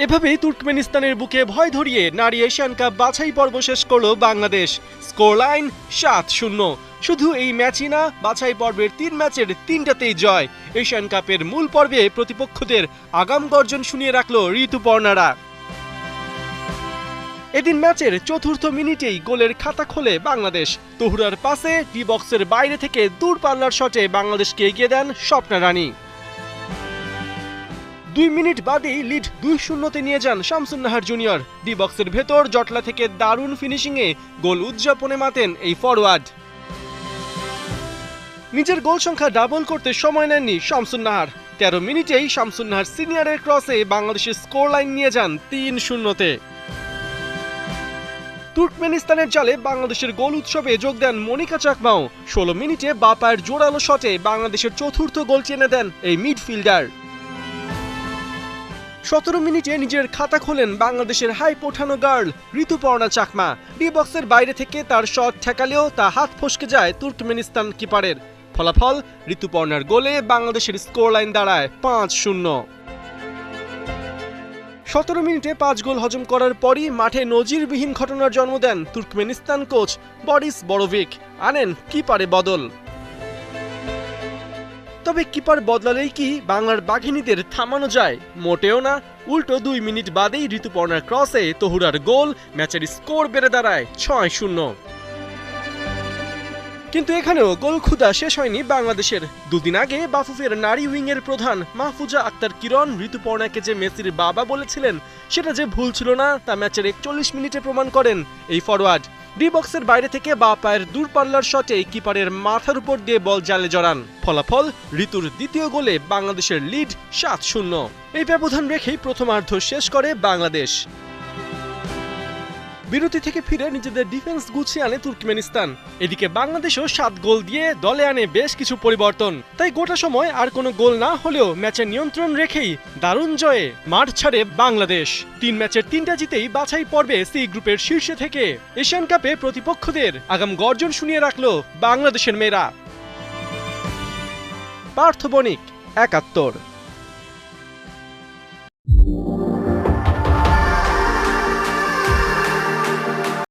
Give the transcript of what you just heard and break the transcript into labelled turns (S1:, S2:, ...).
S1: এভাবেই তুর্কমেনিস্তানের বুকে ভয় ধরিয়ে নারী এশিয়ান কাপ বাছাই পর্ব শেষ করল বাংলাদেশ। Score line 7-0। শুধু এই ম্যাচই না, বাছাই পর্বের 3 ম্যাচের 3টাতেই জয়। এশিয়ান কাপের মূল পর্বে প্রতিপক্ষদের আগাম গর্জন শুনিয়ে রাখল ঋতুপর্ণারা। এদিন ম্যাচের চতুর্থ মিনিটেই গোলের খাতা খোলে বাংলাদেশ। তহুরার পাসে ডি বক্সের বাইরে থেকে দূরপাল্লার শটে বাংলাদেশকে এগিয়ে দেন স্বপ্না রানী। 2 মিনিট বাদেই লিড 2-0-তে নিয়ে যান শামসুন্নাহার জুনিয়র। ডি বক্সের ভেতর জটলা থেকে দারুণ ফিনিশিংয়ে গোল উদযাপনে মাতেন এই ফরওয়ার্ড। নিজের গোল সংখ্যা ডাবল করতে সময় নেননি শামসুন্নাহার। 13 মিনিটেই শামসুন্নাহার সিনিয়রের ক্রসে বাংলাদেশের স্কোর লাইন নিয়ে যান 3-0-তে। তুর্কমেনিস্তানের জালে বাংলাদেশের গোল উৎসবে যোগ দেন মনিকা চাকমাও। 16 মিনিটে বাঁ পায়ের জোরালো শটে বাংলাদেশের চতুর্থ গোল চেনে দেন এই মিডফিল্ডার। 17 মিনিটে নিজের খাতা খোলেন বাংলাদেশের হাইপ ওঠানো গার্ল ঋতুপর্ণা চাকমা। ডি বক্সের বাইরে থেকে তার শট ঠেকালেও তা হাত ফসকে যায় তুর্কমেনিস্তান কিপারের। ফলাফল, ঋতুপর্ণার গোলে বাংলাদেশের স্কোর লাইন দাঁড়ায় 5-0। 17 মিনিটে 5 গোল হজম করার পরই মাঠে নজিরবিহীন ঘটনার জন্ম দেন তুর্কমেনিস্তান কোচ বরিস বরোভিক। আনেন কিপারে বদল। তবে কিপার বদলালেই কি বাংলার বাঘিনীদের থামানো যায়? মোটেও না। উল্টো 2 মিনিট বাদেই ঋতুপর্ণার ক্রসে তহুরার গোল, ম্যাচের স্কোর বেড়ে দাঁড়ায় 6-0। কিন্তু এখানেও গোল ক্ষুধা শেষ হয়নি বাংলাদেশের। দুদিন আগে বাফুফের নারী উইংয়ের প্রধান মাহফুজা আক্তার কিরণ ঋতুপর্ণাকে যে মেসির বাবা বলেছিলেন, সেটা যে ভুল ছিল না তা ম্যাচের 41 মিনিটে প্রমাণ করেন এই ফরওয়ার্ড। ডি বক্সের বাইরে থেকে বাঁ পায়ের দূরপাল্লার শটে কিপারের মাথার উপর দিয়ে বল জালে জড়ান। ফলাফল, ঋতুর দ্বিতীয় গোলে বাংলাদেশের লিড 7-0। এই ব্যবধান রেখেই প্রথমার্ধ শেষ করে বাংলাদেশ। বিরতি থেকে ফিরে নিজেদের ডিফেন্স গুছিয়ে আনে তুর্কমেনিস্তান। এদিকে বাংলাদেশও 7 গোল দিয়ে দলে আনে বেশ কিছু পরিবর্তন। তাই গোটা সময় আর কোনো গোল না হলেও ম্যাচের নিয়ন্ত্রণ রেখেই দারুণ জয়ে মাঠ ছাড়ে বাংলাদেশ। 3 ম্যাচের 3টা জিতেই বাছাই পর্বে সি গ্রুপের শীর্ষে থেকে এশিয়ান কাপে প্রতিপক্ষদের আগাম গর্জন শুনিয়ে রাখল বাংলাদেশের মেয়েরা। পার্থ বণিক, ৭১।